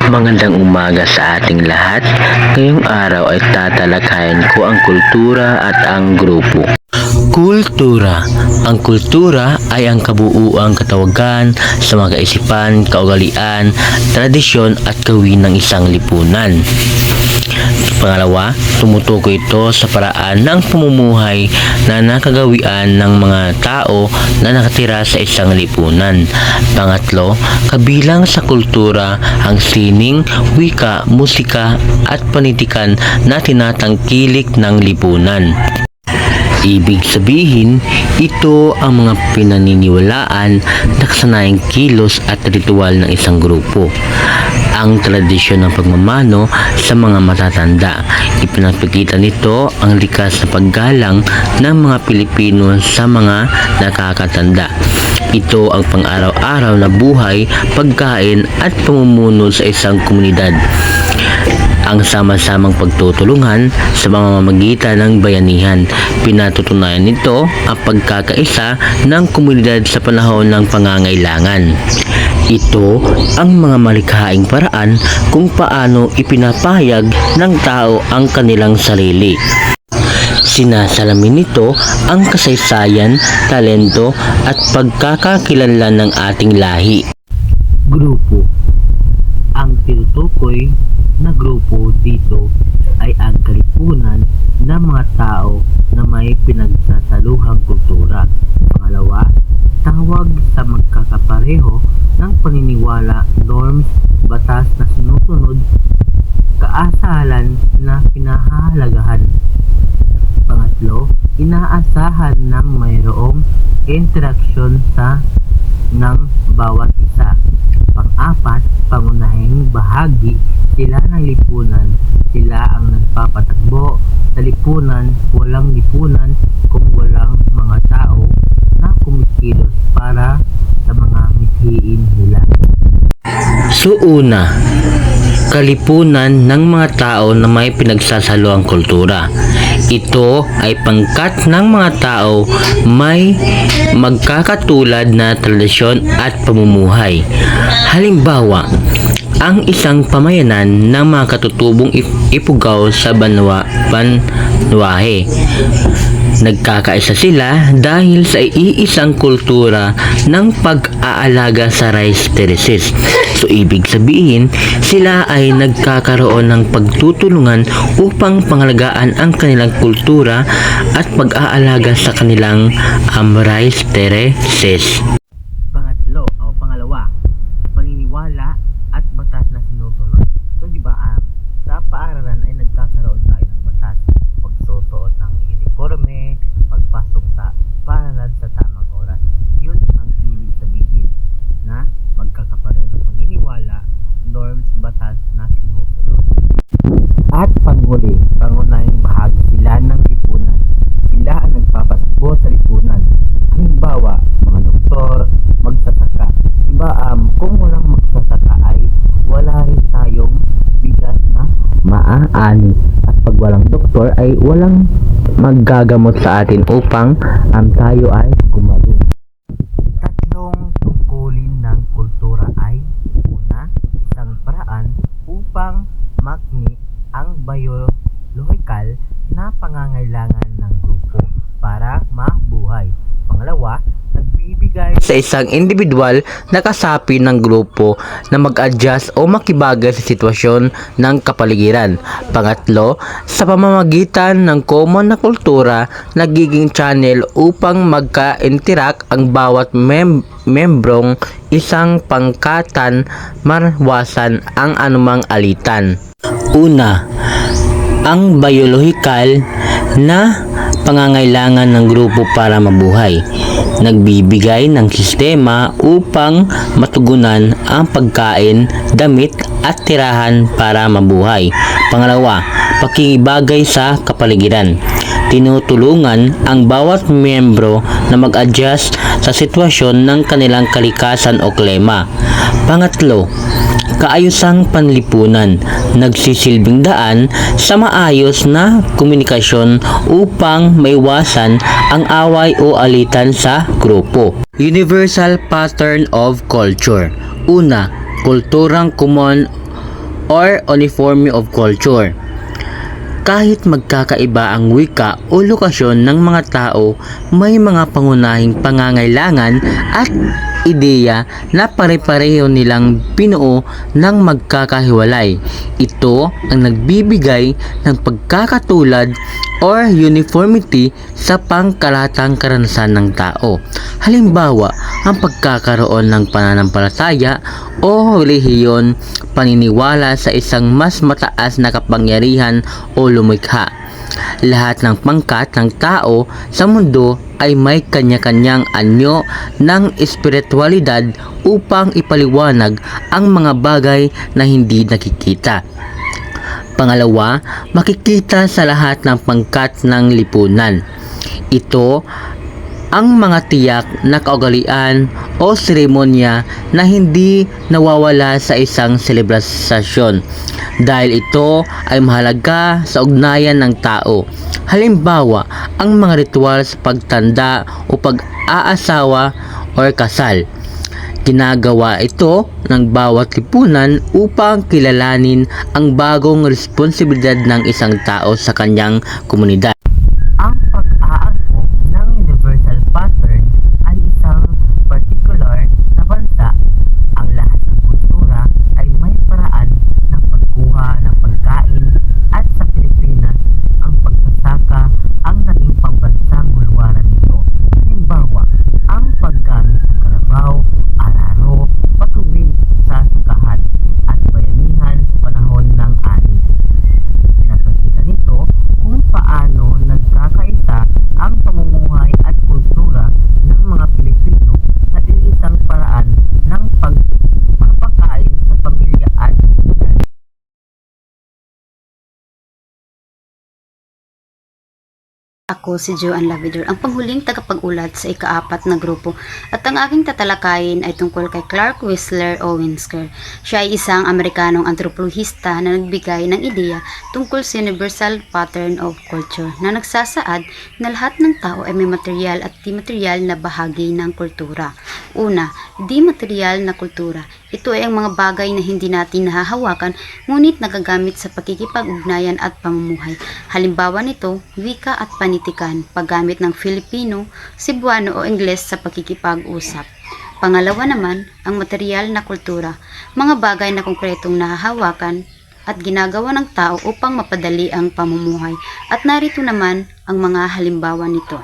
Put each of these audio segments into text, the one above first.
Magandang umaga sa ating lahat. Ngayong araw ay tatalakayin ko ang kultura at ang grupo. Kultura. Ang kultura ay ang kabuuang katawagan sa mga kaisipan, kaugalian, tradisyon at gawin ng isang lipunan. Pangalawa, tumutukoy ito sa paraan ng pamumuhay na nakagawian ng mga tao na nakatira sa isang lipunan. Pangatlo, kabilang sa kultura ang sining, wika, musika at panitikan na tinatangkilik ng lipunan. Ibig sabihin, ito ang mga pinaniniwalaan, naksanayang kilos at ritual ng isang grupo. Ang tradisyon ng pagmamano sa mga matatanda. Ipinapakita nito ang likas na paggalang ng mga Pilipino sa mga nakakatanda. Ito ang pang-araw-araw na buhay, pagkain at pamumuno sa isang komunidad. Ang sama-samang pagtutulungan sa pamamagitan ng bayanihan. Pinatutunayan nito ang pagkakaisa ng komunidad sa panahon ng pangangailangan. Ito ang mga malikhaing paraan kung paano ipinapahayag ng tao ang kanilang sarili. Sinasalamin nito ang kasaysayan, talento at pagkakakilanlan ng ating lahi. Grupo. Ang tinutukoy na grupo dito ay ang kalipunan ng mga tao na may pinagsasaluhang kultura. Pangalawa, tawag sa magkakapareho ng paniniwala, norms, batas na sinusunod, kaasalan na pinahahalagahan. Pangatlo, inaasahan ng mayroong interaksyon ng bawat isa. Pang-apat, pangunahing bahagi sila ng lipunan. Sila ang nagpapatakbo sa lipunan. Walang lipunan kung walang mga tao na kumikilos para sa mga mithiin nila. So una, kalipunan ng mga tao na may pinagsasaluang kultura. Ito ay pangkat ng mga tao may magkakatulad na tradisyon at pamumuhay. Halimbawa, ang isang pamayanan ng mga katutubong ipugaw sa banwahe. Nagkakaisa sila dahil sa iisang kultura ng pag-aalaga sa rice terraces. So ibig sabihin, sila ay nagkakaroon ng pagtutulungan upang pangalagaan ang kanilang kultura at pag-aalaga sa kanilang rice terraces. Pangatlo o pangalawa, paniniwala at batas na sinusunod. So di ba sa paaralan ay nagkakaroon tayo ng batas, pagsusuot ng uniforme, pagpasok sa paaralan sa tamang oras. Yun ang ibig sabihin na magkakapareho ng paniniwala, norms, batas na sinusunod. At panghuli, pangunahing bahagi sila ng lipunan. Sila ang nagpapasbo sa lipunan. Halimbawa, mga doktor, magsasaka. Diba, kung walang magsasaka ay wala rin tayong bigas na maaani. At pag walang doktor ay walang maggagamot sa atin upang tayo ay gumaling. Tatlong tungkulin ng kultura ay: una, isang paraan upang makni ang biolohikal na pangangailangan ng grupo para mabuhay. Pangalawa, nagbibigay sa isang individual na kasapi ng grupo na mag-adjust o makibagay sa sitwasyon ng kapaligiran. Pangatlo, sa pamamagitan ng common na kultura, nagiging channel upang magka-interact ang bawat membrong isang pangkatan, marwasan ang anumang alitan. Una, ang biolohikal na pangangailangan ng grupo para mabuhay. Nagbibigay ng sistema upang matugunan ang pagkain, damit at tirahan para mabuhay. Pangalawa, pakikibagay sa kapaligiran. Tinutulungan ang bawat miyembro na mag-adjust sa sitwasyon ng kanilang kalikasan o klima. Pangatlo, kaayusang panlipunan. Nagsisilbing daan sa maayos na komunikasyon upang maiwasan ang away o alitan sa grupo. Universal pattern of culture. Una, kulturang common or uniformity of culture. Kahit magkakaiba ang wika o lokasyon ng mga tao, may mga pangunahing pangangailangan at ideya na pare-pareho nilang binuo ng magkakahiwalay. Ito ang nagbibigay ng pagkakatulad or uniformity sa pangkalatang karanasan ng tao. Halimbawa, ang pagkakaroon ng pananampalataya o relihiyon, paniniwala sa isang mas mataas na kapangyarihan o lumikha. Lahat ng pangkat ng tao sa mundo ay may kanya-kanyang anyo ng espiritualidad upang ipaliwanag ang mga bagay na hindi nakikita. Pangalawa, makikita sa lahat ng pangkat ng lipunan. Ito ang mga tiyak na kaugalian o seremonya na hindi nawawala sa isang selebrasyon dahil ito ay mahalaga sa ugnayan ng tao. Halimbawa, ang mga ritual sa pagtanda o pag-aasawa o kasal. Ginagawa ito ng bawat lipunan upang kilalanin ang bagong responsibilidad ng isang tao sa kanyang komunidad. Ang pag-aangkop ng universal pattern ay isang particular na bansa. Ang lahat ng kultura ay may paraan ng pagkuha ng pagkain at sa Pilipinas, ang pagsasaka ang naging pambansang hulwaran nito. Halimbawa, ang paggamit ng kalabaw, araro, patubig sa sakahan at bayanihan sa panahon ng ani. Pinapakita nito kung paano nagkakaisa ang pamumuhay at kultura ng mga Pilipino sa iisang paraan ng pagpapakain sa pamilya at komunidad. Ako si Joanne Lavidor, ang panghuling tagapag-ulat sa ika-4 na grupo at ang aking tatalakayin ay tungkol kay Clark Whistler Owensker. Siya ay isang Amerikanong antropologista na nagbigay ng ideya tungkol sa universal pattern of culture na nagsasaad na lahat ng tao ay may material at di-material na bahagi ng kultura. Una, di-material na kultura. Ito ay ang mga bagay na hindi natin nahahawakan ngunit nagagamit sa pakikipag-ugnayan at pamumuhay. Halimbawa nito, wika at panitikan, paggamit ng Filipino, Cebuano o Ingles sa pakikipag-usap. Pangalawa naman, ang material na kultura, mga bagay na konkretong nahahawakan at ginagawa ng tao upang mapadali ang pamumuhay. At narito naman ang mga halimbawa nito.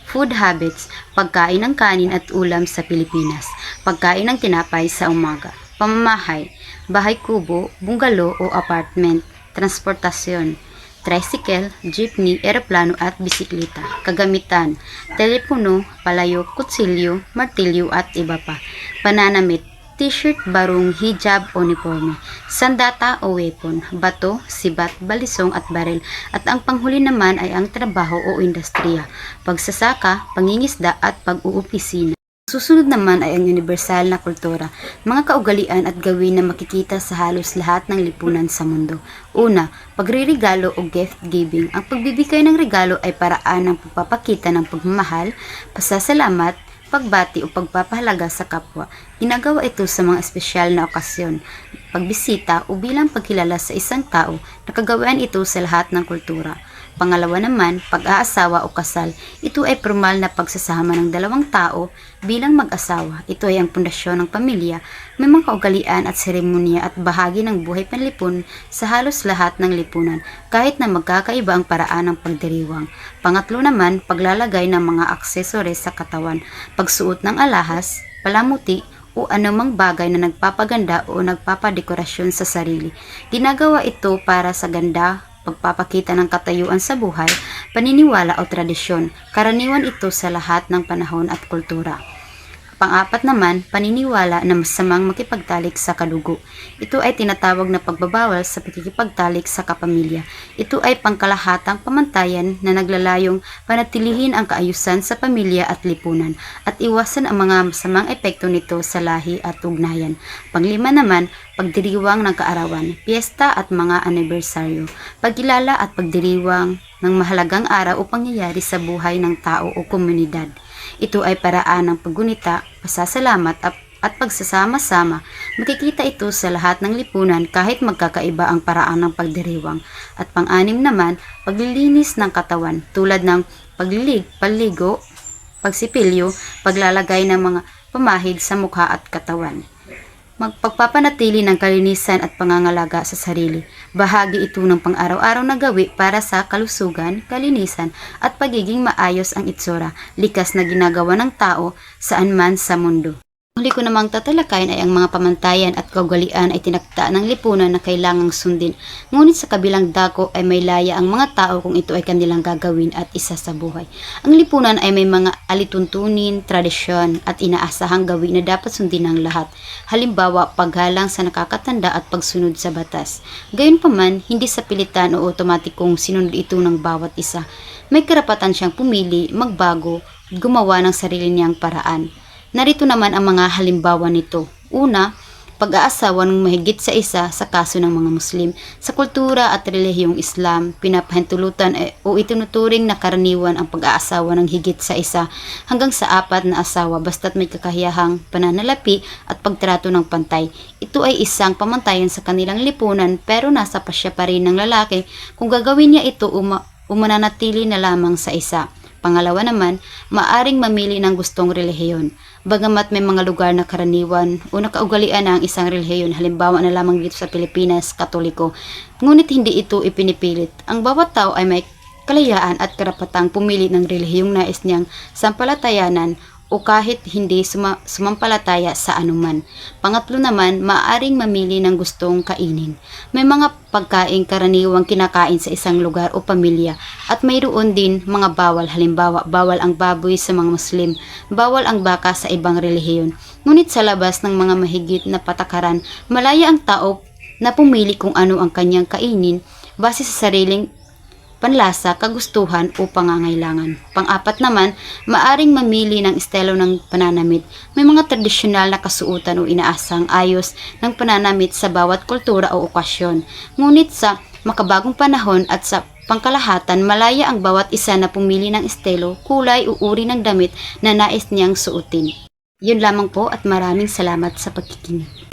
Food habits, pagkain ng kanin at ulam sa Pilipinas, pagkain ng tinapay sa umaga, pamamahay, bahay kubo, bungalow o apartment, transportasyon, tricycle, jeepney, eroplano at bisikleta, kagamitan, telepono, palayok, kutsilyo, martilyo at iba pa, pananamit, t-shirt, barong, hijab, uniforme, sandata o weapon, bato, sibat, balisong at baril, at ang panghuli naman ay ang trabaho o industriya, pagsasaka, pangingisda at pag-uupisina. Susunod naman ay ang universal na kultura, mga kaugalian at gawin na makikita sa halos lahat ng lipunan sa mundo. Una, pagre-regalo o gift giving. Ang pagbibigay ng regalo ay paraan ng pagpapakita ng pagmamahal, pasasalamat, pagbati o pagpapahalaga sa kapwa. Ginagawa ito sa mga espesyal na okasyon, pagbisita o bilang pagkilala sa isang tao, nakagawian ito sa lahat ng kultura. Pangalawa naman, pag-aasawa o kasal. Ito ay formal na pagsasama ng dalawang tao bilang mag-asawa. Ito ay ang pundasyon ng pamilya, may mga kaugalian at seremonya at bahagi ng buhay panlipon sa halos lahat ng lipunan, kahit na magkakaiba ang paraan ng pagdiriwang. Pangatlo naman, paglalagay ng mga aksesoris sa katawan, pagsuot ng alahas, palamuti, o anumang bagay na nagpapaganda o nagpapadekorasyon sa sarili. Ginagawa ito para sa ganda, pagpapakita ng katayuan sa buhay, paniniwala o tradisyon. Karaniwan ito sa lahat ng panahon at kultura. Pang-apat naman, paniniwala na masamang makipagtalik sa kadugo. Ito ay tinatawag na pagbabawal sa pakikipagtalik sa kapamilya. Ito ay pangkalahatang pamantayan na naglalayong panatilihin ang kaayusan sa pamilya at lipunan at iwasan ang mga masamang epekto nito sa lahi at ugnayan. Panglima naman, pagdiriwang ng kaarawan, piyesta at mga anibersaryo, pagkilala at pagdiriwang ng mahalagang araw o pangyayari sa buhay ng tao o komunidad. Ito ay paraan ng paggunita, pasasalamat at pagsasama-sama. Makikita ito sa lahat ng lipunan kahit magkakaiba ang paraan ng pagdiriwang. At pang-anim naman, paglilinis ng katawan tulad ng pagligo, pagsipilyo, paglalagay ng mga pamahid sa mukha at katawan. Pagpapanatili ng kalinisan at pangangalaga sa sarili. Bahagi ito ng pang-araw-araw na gawi para sa kalusugan, kalinisan at pagiging maayos ang itsura, likas na ginagawa ng tao saan man sa mundo. Huli ko namang tatalakayin ay ang mga pamantayan at kaugalian ay tinakda ng lipunan na kailangang sundin. Ngunit sa kabilang dako ay may laya ang mga tao kung ito ay kanilang gagawin at isa sa buhay. Ang lipunan ay may mga alituntunin, tradisyon at inaasahang gawin na dapat sundin ng lahat. Halimbawa, paggalang sa nakakatanda at pagsunod sa batas. Gayunpaman, hindi sa pilitan o otomatikong sinunod ito ng bawat isa. May karapatan siyang pumili, magbago, at gumawa ng sarili niyang paraan. Narito naman ang mga halimbawa nito. Una, pag-aasawa ng mahigit sa isa sa kaso ng mga Muslim. Sa kultura at relihiyong Islam, pinapahintulutan o itinuturing na karaniwan ang pag-aasawa ng higit sa isa hanggang sa 4 na asawa basta't may kakayahang pananalapi at pagtrato ng pantay. Ito ay isang pamantayan sa kanilang lipunan pero nasa pasya pa rin ng lalaki kung gagawin niya ito o mananatili na lamang sa isa. Pangalawa naman, maaring mamili ng gustong relihiyon. Bagamat may mga lugar na karaniwan o nakaugalian na ang isang relihiyon, halimbawa na lamang dito sa Pilipinas, Katoliko, ngunit hindi ito ipinipilit. Ang bawat tao ay may kalayaan at karapatang pumili ng relihiyong nais niyang sampalatayanan o kahit hindi sumampalataya sa anuman. Pangatlo naman, maaaring mamili ng gustong kainin. May mga pagkain karaniwang kinakain sa isang lugar o pamilya at mayroon din mga bawal. Halimbawa, bawal ang baboy sa mga Muslim, bawal ang baka sa ibang relihiyon. Ngunit sa labas ng mga mahigit na patakaran, malaya ang tao na pumili kung ano ang kanyang kainin base sa sariling panlasa, kagustuhan o pangangailangan. Pang-apat naman, maaring mamili ng estilo ng pananamit. May mga tradisyonal na kasuotan o inaasang ayos ng pananamit sa bawat kultura o okasyon. Ngunit sa makabagong panahon at sa pangkalahatan, malaya ang bawat isa na pumili ng estilo, kulay o uri ng damit na nais niyang suotin. Yun lamang po at maraming salamat sa pagkikinig.